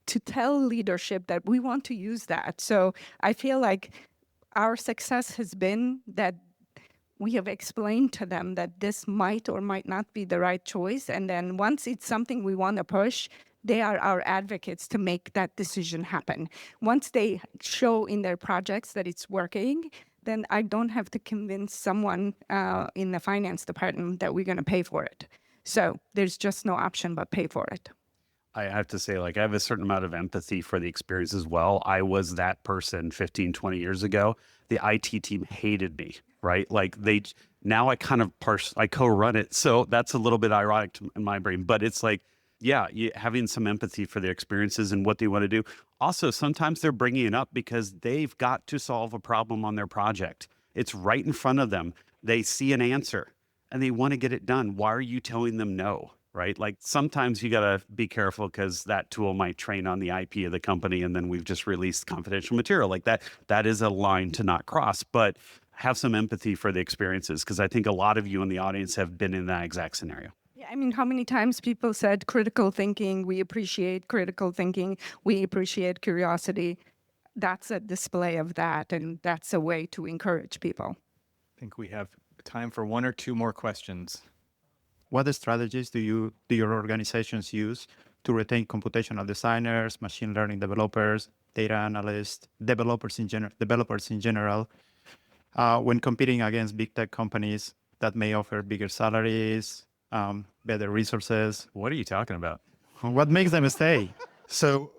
to tell leadership that we want to use that. So I feel like our success has been that we have explained to them that this might or might not be the right choice. And then once it's something we want to push, they are our advocates to make that decision happen. Once they show in their projects that it's working, then I don't have to convince someone in the finance department that we're going to pay for it. So there's just no option but pay for it. I have to say, like, I have a certain amount of empathy for the experience as well. I was that person 15, 20 years ago. The IT team hated me, right? Like now I kind of I co-run it. So that's a little bit ironic in my brain, but it's like, yeah, having some empathy for their experiences and what they want to do. Also, sometimes they're bringing it up because they've got to solve a problem on their project. It's right in front of them. They see an answer and they want to get it done. Why are you telling them no? Right? Like sometimes you got to be careful because that tool might train on the IP of the company and then we've just released confidential material like that. That is a line to not cross, but have some empathy for the experiences because I think a lot of you in the audience have been in that exact scenario. Yeah, I mean, how many times people said critical thinking, we appreciate critical thinking, we appreciate curiosity. That's a display of that, and that's a way to encourage people. I think we have time for one or two more questions. What strategies do your organizations use to retain computational designers, machine learning developers, data analysts, developers in general, when competing against big tech companies that may offer bigger salaries, better resources? What are you talking about? What makes them stay? So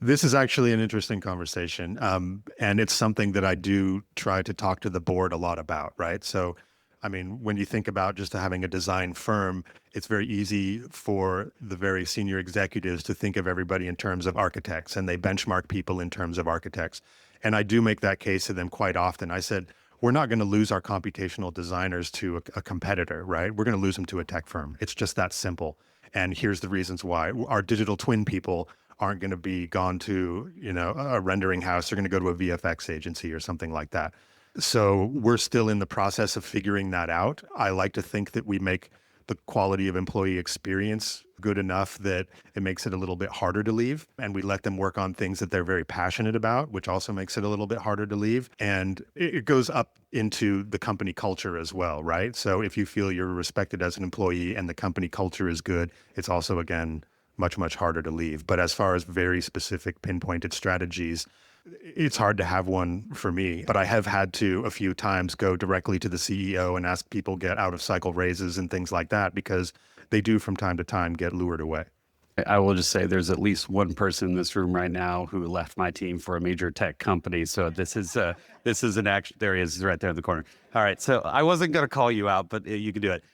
this is actually an interesting conversation. And it's something that I do try to talk to the board a lot about, right? So I mean, when you think about just having a design firm, it's very easy for the very senior executives to think of everybody in terms of architects, and they benchmark people in terms of architects. And I do make that case to them quite often. I said, we're not going to lose our computational designers to a competitor, right? We're going to lose them to a tech firm. It's just that simple. And here's the reasons why. Our digital twin people aren't going to be gone to, a rendering house. They're going to go to a VFX agency or something like that. So we're still in the process of figuring that out. I like to think that we make the quality of employee experience good enough that it makes it a little bit harder to leave. And we let them work on things that they're very passionate about, which also makes it a little bit harder to leave. And it goes up into the company culture as well, right? So if you feel you're respected as an employee and the company culture is good, it's also, again, much, much harder to leave. But as far as very specific pinpointed strategies, it's hard to have one for me, but I have had to a few times go directly to the CEO and ask people get out of cycle raises and things like that because they do from time to time get lured away. I will just say there's at least one person in this room right now who left my team for a major tech company. So this is an action. There he is right there in the corner. All right. So I wasn't going to call you out, but you can do it.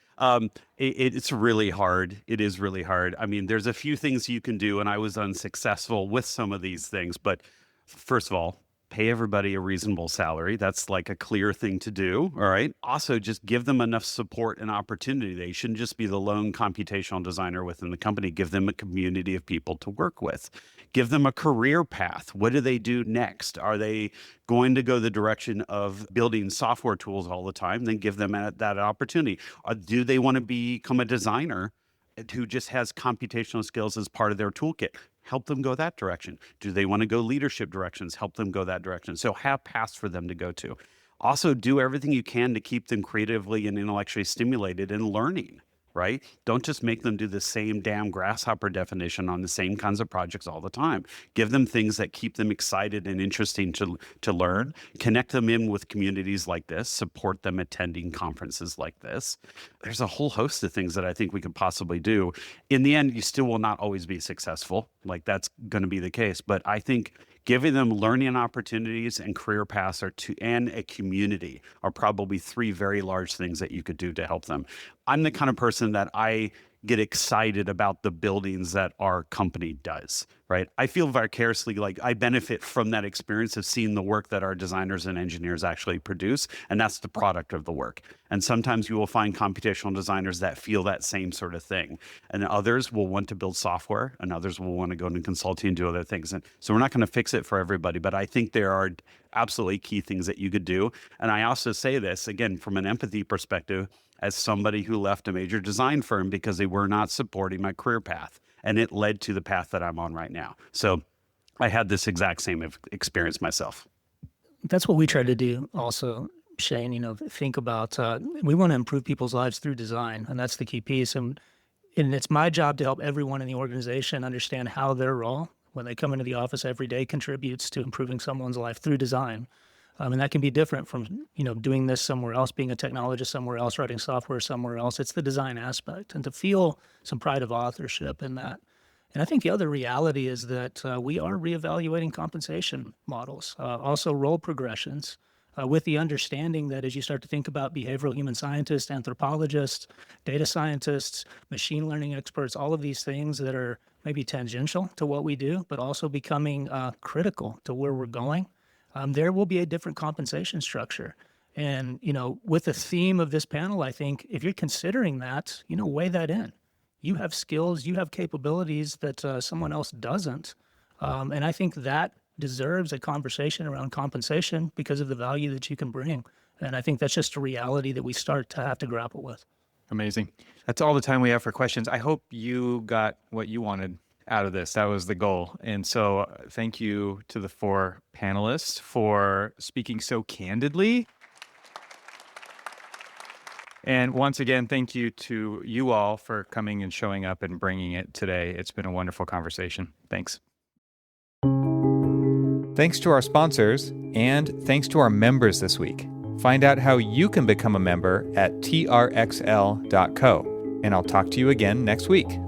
It's really hard. It is really hard. I mean, there's a few things you can do, and I was unsuccessful with some of these things, but first of all, pay everybody a reasonable salary. That's like a clear thing to do. All right. Also, just give them enough support and opportunity. They shouldn't just be the lone computational designer within the company. Give them a community of people to work with. Give them a career path. What do they do next? Are they going to go the direction of building software tools all the time? Then give them that opportunity. Do they want to become a designer who just has computational skills as part of their toolkit? Help them go that direction. Do they want to go leadership directions? Help them go that direction. So have paths for them to go to. Also, do everything you can to keep them creatively and intellectually stimulated and learning, right? Don't just make them do the same damn grasshopper definition on the same kinds of projects all the time. Give them things that keep them excited and interesting to learn. Connect them in with communities like this. Support them attending conferences like this. There's a whole host of things that I think we could possibly do. In the end, you still will not always be successful. Like that's going to be the case. But I think giving them learning opportunities and career paths and a community are probably three very large things that you could do to help them. I'm the kind of person that I get excited about the buildings that our company does, right? I feel vicariously like I benefit from that experience of seeing the work that our designers and engineers actually produce, and that's the product of the work. And sometimes you will find computational designers that feel that same sort of thing, and others will want to build software, and others will want to go into consulting and do other things. And so we're not going to fix it for everybody, but I think there are absolutely key things that you could do. And I also say this, again, from an empathy perspective, as somebody who left a major design firm because they were not supporting my career path. And it led to the path that I'm on right now. So I had this exact same experience myself. That's what we try to do also, Shane. Think about, we want to improve people's lives through design, and that's the key piece. And it's my job to help everyone in the organization understand how their role, when they come into the office every day, contributes to improving someone's life through design. And that can be different from, doing this somewhere else, being a technologist somewhere else, writing software somewhere else. It's the design aspect, and to feel some pride of authorship in that. And I think the other reality is that we are reevaluating compensation models, also role progressions, with the understanding that as you start to think about behavioral human scientists, anthropologists, data scientists, machine learning experts, all of these things that are maybe tangential to what we do, but also becoming critical to where we're going, there will be a different compensation structure. And, with the theme of this panel, I think if you're considering that, weigh that in. You have skills, you have capabilities that someone else doesn't. And I think that deserves a conversation around compensation because of the value that you can bring. And I think that's just a reality that we start to have to grapple with. Amazing. That's all the time we have for questions. I hope you got what you wanted out of this. That was the goal. And so thank you to the 4 panelists for speaking so candidly. And once again, thank you to you all for coming and showing up and bringing it today. It's been a wonderful conversation. Thanks. Thanks to our sponsors, and thanks to our members this week. Find out how you can become a member at trxl.co. And I'll talk to you again next week.